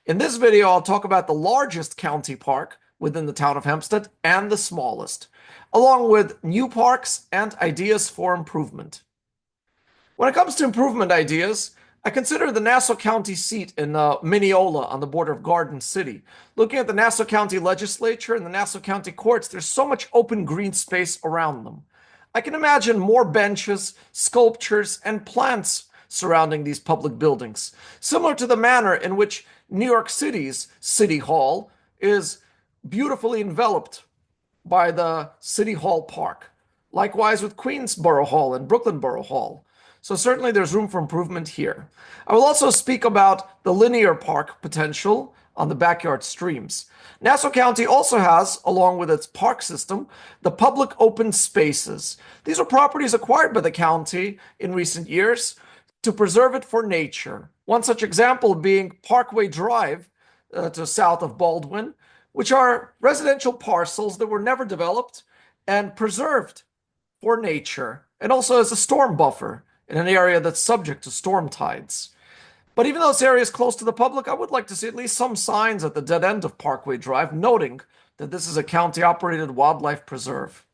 In this video, I'll talk about the largest county park within the town of Hempstead and the smallest, along with new parks and ideas for improvement. When it comes to improvement ideas, I consider the Nassau County seat in Mineola on the border of Garden City. Looking at the Nassau County legislature and the Nassau County courts, there's so much open green space around them. I can imagine more benches, sculptures, and plants surrounding these public buildings, similar to the manner in which New York City's City Hall is beautifully enveloped by the City Hall Park. Likewise with Queensboro Hall and Brooklyn Borough Hall. So certainly there's room for improvement here. I will also speak about the linear park potential on the backyard streams. Nassau County also has, along with its park system, the public open spaces. These are properties acquired by the county in recent years to preserve it for nature. One such example being Parkway Drive to south of Baldwin, which are residential parcels that were never developed and preserved for nature, and also as a storm buffer in an area that's subject to storm tides. But even though this area is close to the public, I would like to see at least some signs at the dead end of Parkway Drive noting that this is a county-operated wildlife preserve.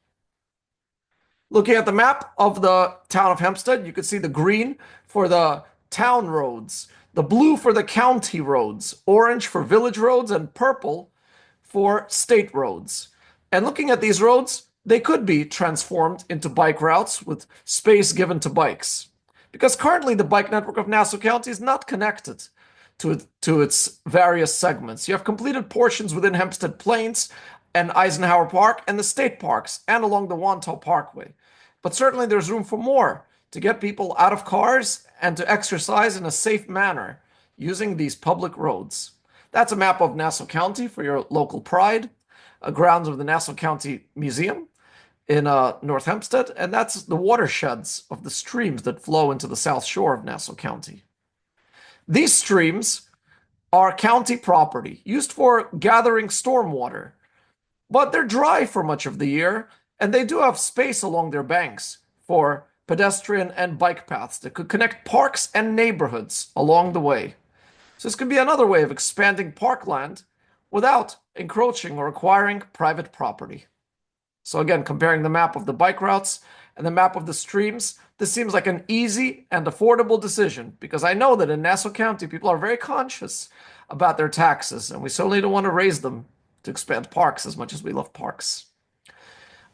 Looking at the map of the town of Hempstead, you can see the green for the town roads, the blue for the county roads, orange for village roads, and purple for state roads. And looking at these roads, they could be transformed into bike routes with space given to bikes. Because currently the bike network of Nassau County is not connected to its various segments. You have completed portions within Hempstead Plains and Eisenhower Park and the state parks and along the Wanto Parkway. But certainly there's room for more to get people out of cars and to exercise in a safe manner using these public roads. That's a map of Nassau County for your local pride, a grounds of the Nassau County Museum in North Hempstead, and that's the watersheds of the streams that flow into the south shore of Nassau County. These streams are county property, used for gathering stormwater, but they're dry for much of the year, and they do have space along their banks for pedestrian and bike paths that could connect parks and neighborhoods along the way. So this could be another way of expanding parkland without encroaching or acquiring private property. So again, comparing the map of the bike routes and the map of the streams, this seems like an easy and affordable decision because I know that in Nassau County, people are very conscious about their taxes, and we certainly don't want to raise them to expand parks as much as we love parks.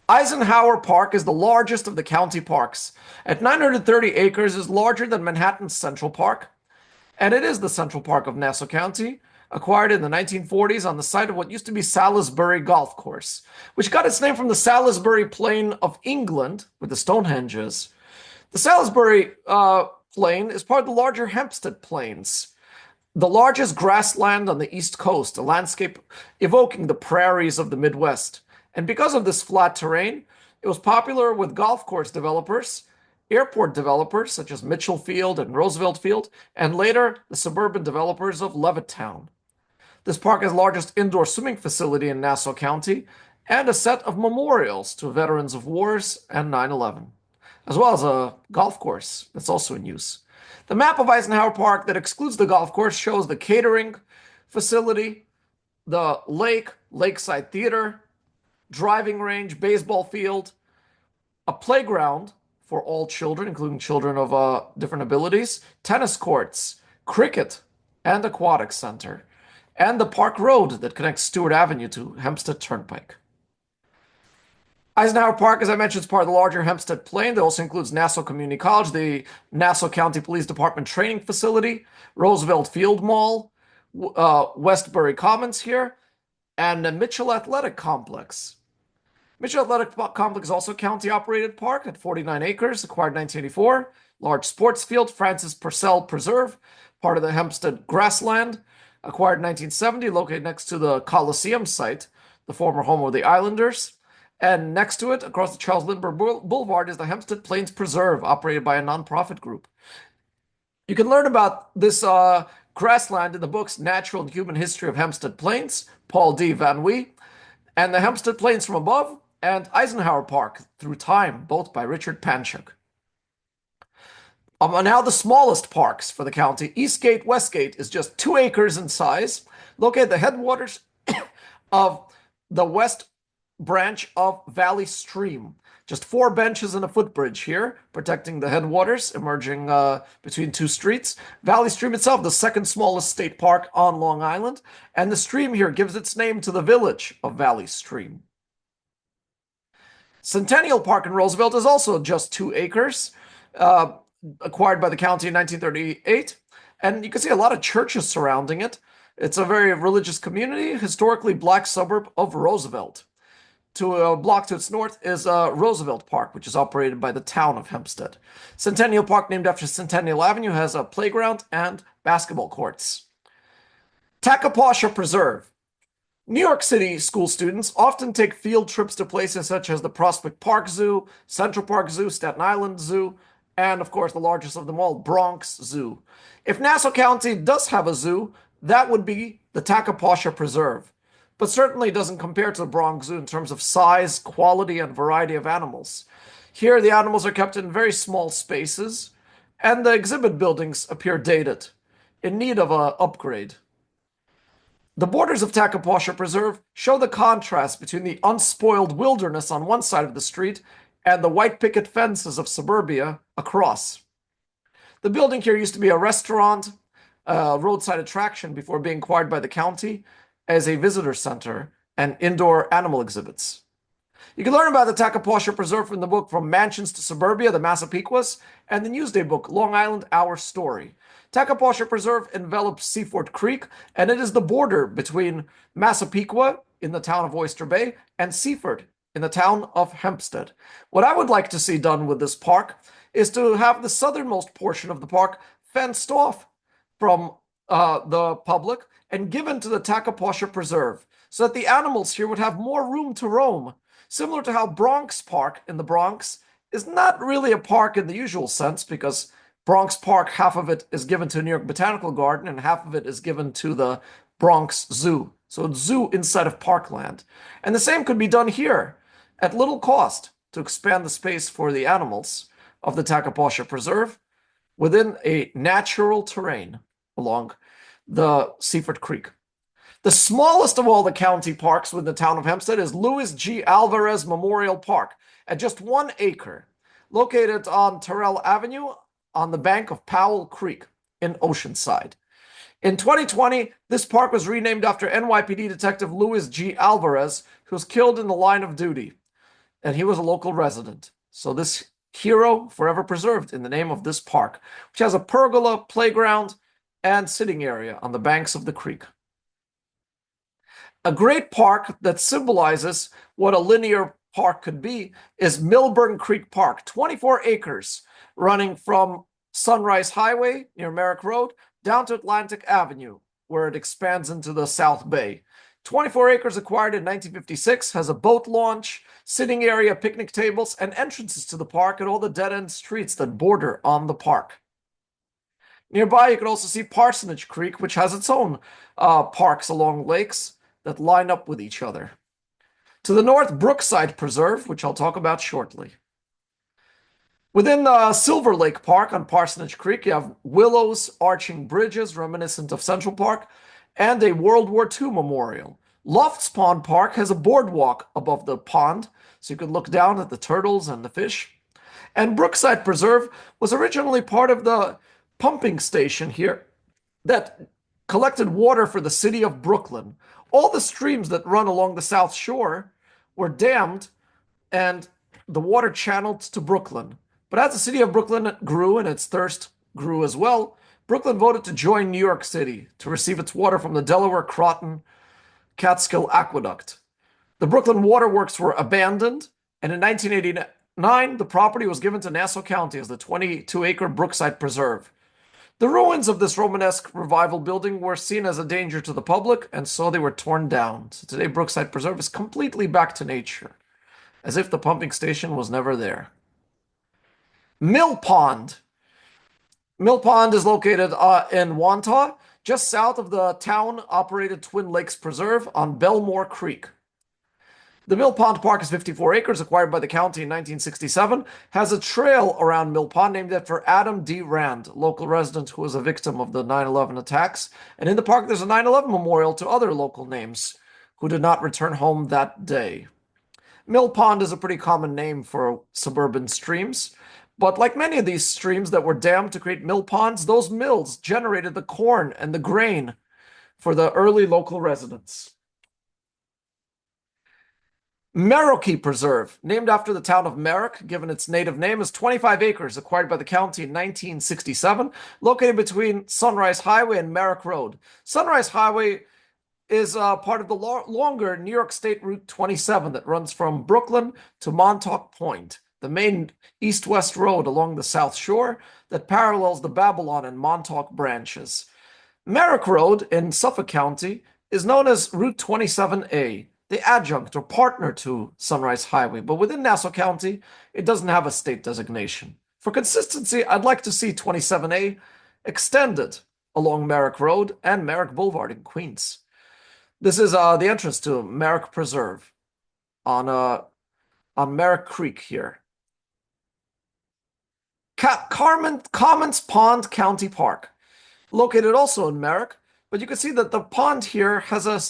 Eisenhower Park is the largest of the county parks. At 930 acres, is larger than Manhattan's Central Park, and it is the Central Park of Nassau County, acquired in the 1940s on the site of what used to be Salisbury Golf Course, which got its name from the Salisbury Plain of England, where the Stonehenges. The Salisbury Plain is part of the larger Hempstead Plains, the largest grassland on the East Coast, a landscape evoking the prairies of the Midwest. And because of this flat terrain, it was popular with golf course developers, airport developers such as Mitchell Field and Roosevelt Field, and later the suburban developers of Levittown. This park has the largest indoor swimming facility in Nassau County and a set of memorials to veterans of wars and 9/11, as well as a golf course that's also in use. The map of Eisenhower Park that excludes the golf course shows the catering facility, the lake, lakeside theater, driving range, baseball field, a playground for all children, including children of different abilities, tennis courts, cricket, and aquatic center, and the Park Road that connects Stewart Avenue to Hempstead Turnpike. Eisenhower Park, as I mentioned, is part of the larger Hempstead Plain. That also includes Nassau Community College, the Nassau County Police Department training facility, Roosevelt Field Mall, Westbury Commons here, and the Mitchell Athletic Complex. Mitchell Athletic Complex is also a county-operated park at 49 acres, acquired in 1984. Large sports field, Francis Purcell Preserve, part of the Hempstead Grassland, acquired in 1970, located next to the Coliseum site, the former home of the Islanders. And next to it, across the Charles Lindbergh Boulevard, is the Hempstead Plains Preserve, operated by a nonprofit group. You can learn about this grassland in the books Natural and Human History of Hempstead Plains, Paul D. Van Wee, and the Hempstead Plains from Above, and Eisenhower Park Through Time, both by Richard Panchuk. Now the smallest parks for the county. Eastgate, Westgate is just 2 acres in size, located at the headwaters of the west branch of Valley Stream. Just 4 benches and a footbridge here, protecting the headwaters, emerging between 2 streets. Valley Stream itself, the second smallest state park on Long Island, and the stream here gives its name to the village of Valley Stream. Centennial Park in Roosevelt is also just 2 acres, acquired by the county in 1938. And you can see a lot of churches surrounding it. It's a very religious community, historically black suburb of Roosevelt. To a block to its north is Roosevelt Park, which is operated by the Town of Hempstead. Centennial Park, named after Centennial Avenue, has a playground and basketball courts. Tacopasha Preserve. New York City school students often take field trips to places such as the Prospect Park Zoo, Central Park Zoo, Staten Island Zoo, and of course the largest of them all, Bronx Zoo. If Nassau County does have a zoo, that would be the Tacopasha Preserve, but certainly doesn't compare to the Bronx Zoo in terms of size, quality, and variety of animals. Here the animals are kept in very small spaces, and the exhibit buildings appear dated, in need of an upgrade. The borders of Tacopasha Preserve show the contrast between the unspoiled wilderness on one side of the street and the white picket fences of suburbia across. The building here used to be a restaurant, a roadside attraction before being acquired by the county as a visitor center and indoor animal exhibits. You can learn about the Tacopasha Preserve from the book From Mansions to Suburbia, the Massapequas, and the Newsday book Long Island, Our Story. Tacopasha Preserve envelops Seaford Creek, and it is the border between Massapequa in the town of Oyster Bay and Seaford in the town of Hempstead. What I would like to see done with this park is to have the southernmost portion of the park fenced off from the public and given to the Tacopasha Preserve so that the animals here would have more room to roam. Similar to how Bronx Park in the Bronx is not really a park in the usual sense, because Bronx Park, half of it is given to New York Botanical Garden and half of it is given to the Bronx Zoo. So it's zoo inside of parkland. And the same could be done here at little cost to expand the space for the animals of the Tacopasha Preserve within a natural terrain along the Seaford Creek. The smallest of all the county parks within the town of Hempstead is Louis G. Alvarez Memorial Park at just 1 acre, located on Terrell Avenue on the bank of Powell Creek in Oceanside. In 2020, this park was renamed after NYPD Detective Louis G. Alvarez, who was killed in the line of duty, and he was a local resident. So this hero forever preserved in the name of this park, which has a pergola, playground, and sitting area on the banks of the creek. A great park that symbolizes what a linear park could be is Milburn Creek Park, 24 acres, running from Sunrise Highway near Merrick Road down to Atlantic Avenue, where it expands into the South Bay. 24 acres acquired in 1956, has a boat launch, sitting area, picnic tables, and entrances to the park and all the dead-end streets that border on the park. Nearby, you can also see Parsonage Creek, which has its own parks along lakes that line up with each other. To the north, Brookside Preserve, which I'll talk about shortly. Within Silver Lake Park on Parsonage Creek, you have willows, arching bridges reminiscent of Central Park, and a World War II memorial. Lofts Pond Park has a boardwalk above the pond, so you could look down at the turtles and the fish. And Brookside Preserve was originally part of the pumping station here that collected water for the city of Brooklyn. All the streams that run along the South Shore were dammed and the water channeled to Brooklyn. But as the city of Brooklyn grew and its thirst grew as well, Brooklyn voted to join New York City to receive its water from the Delaware Croton Catskill Aqueduct. The Brooklyn Waterworks were abandoned, and in 1989, the property was given to Nassau County as the 22-acre Brookside Preserve. The ruins of this Romanesque revival building were seen as a danger to the public, and so they were torn down. So today, Brookside Preserve is completely back to nature, as if the pumping station was never there. Mill Pond. Mill Pond is located in Wantagh, just south of the town-operated Twin Lakes Preserve on Belmore Creek. The Mill Pond Park is 54 acres, acquired by the county in 1967, has a trail around Mill Pond named after Adam D. Rand, a local resident who was a victim of the 9/11 attacks. And in the park, there's a 9/11 memorial to other local names who did not return home that day. Mill Pond is a pretty common name for suburban streams, but like many of these streams that were dammed to create mill ponds, those mills generated the corn and the grain for the early local residents. Merrick Preserve, named after the town of Merrick, given its native name, is 25 acres, acquired by the county in 1967, located between Sunrise Highway and Merrick Road. Sunrise Highway is part of the longer New York State Route 27 that runs from Brooklyn to Montauk Point, the main east-west road along the South Shore that parallels the Babylon and Montauk branches. Merrick Road in Suffolk County is known as Route 27A, the adjunct or partner to Sunrise Highway, but within Nassau County, it doesn't have a state designation. For consistency, I'd like to see 27A extended along Merrick Road and Merrick Boulevard in Queens. This is the entrance to Merrick Preserve on Merrick Creek here. Commons Pond County Park, located also in Merrick, but you can see that the pond here has a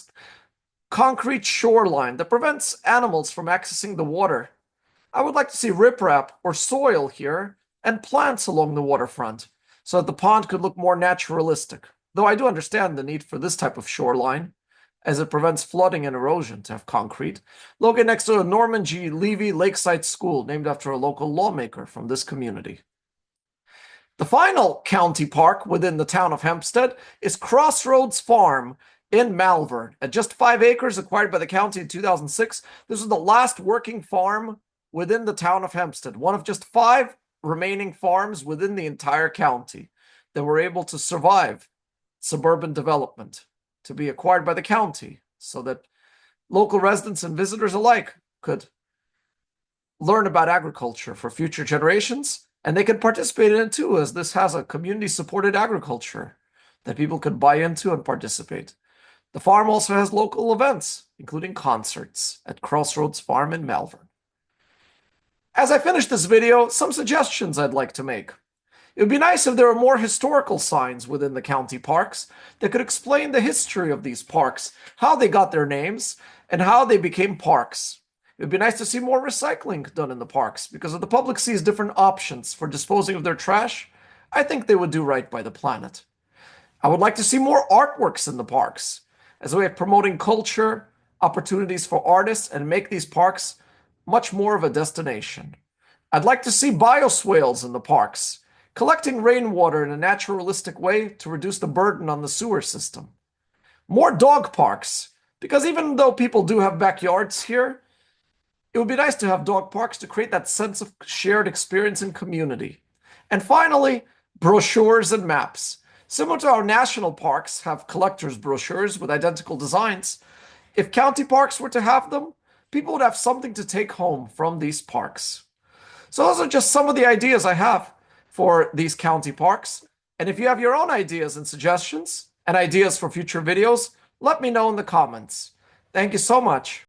concrete shoreline that prevents animals from accessing the water. I would like to see riprap or soil here and plants along the waterfront so that the pond could look more naturalistic, though I do understand the need for this type of shoreline, as it prevents flooding and erosion to have concrete, located next to a Norman G. Levy Lakeside School, named after a local lawmaker from this community. The final county park within the town of Hempstead is Crossroads Farm in Malvern, at just 5 acres, acquired by the county in 2006. This was the last working farm within the town of Hempstead, one of just 5 remaining farms within the entire county that were able to survive suburban development, to be acquired by the county so that local residents and visitors alike could learn about agriculture for future generations, and they could participate in it too, as this has a community-supported agriculture that people could buy into and participate. The farm also has local events, including concerts at Crossroads Farm in Malvern. As I finish this video, some suggestions I'd like to make. It would be nice if there were more historical signs within the county parks that could explain the history of these parks, how they got their names, and how they became parks. It would be nice to see more recycling done in the parks, because if the public sees different options for disposing of their trash, I think they would do right by the planet. I would like to see more artworks in the parks, as a way of promoting culture, opportunities for artists, and make these parks much more of a destination. I'd like to see bioswales in the parks, collecting rainwater in a naturalistic way to reduce the burden on the sewer system. More dog parks, because even though people do have backyards here, it would be nice to have dog parks to create that sense of shared experience and community. And finally, brochures and maps. Similar to our national parks have collector's brochures with identical designs, if county parks were to have them, people would have something to take home from these parks. So those are just some of the ideas I have for these county parks. And if you have your own ideas and suggestions and ideas for future videos, let me know in the comments. Thank you so much.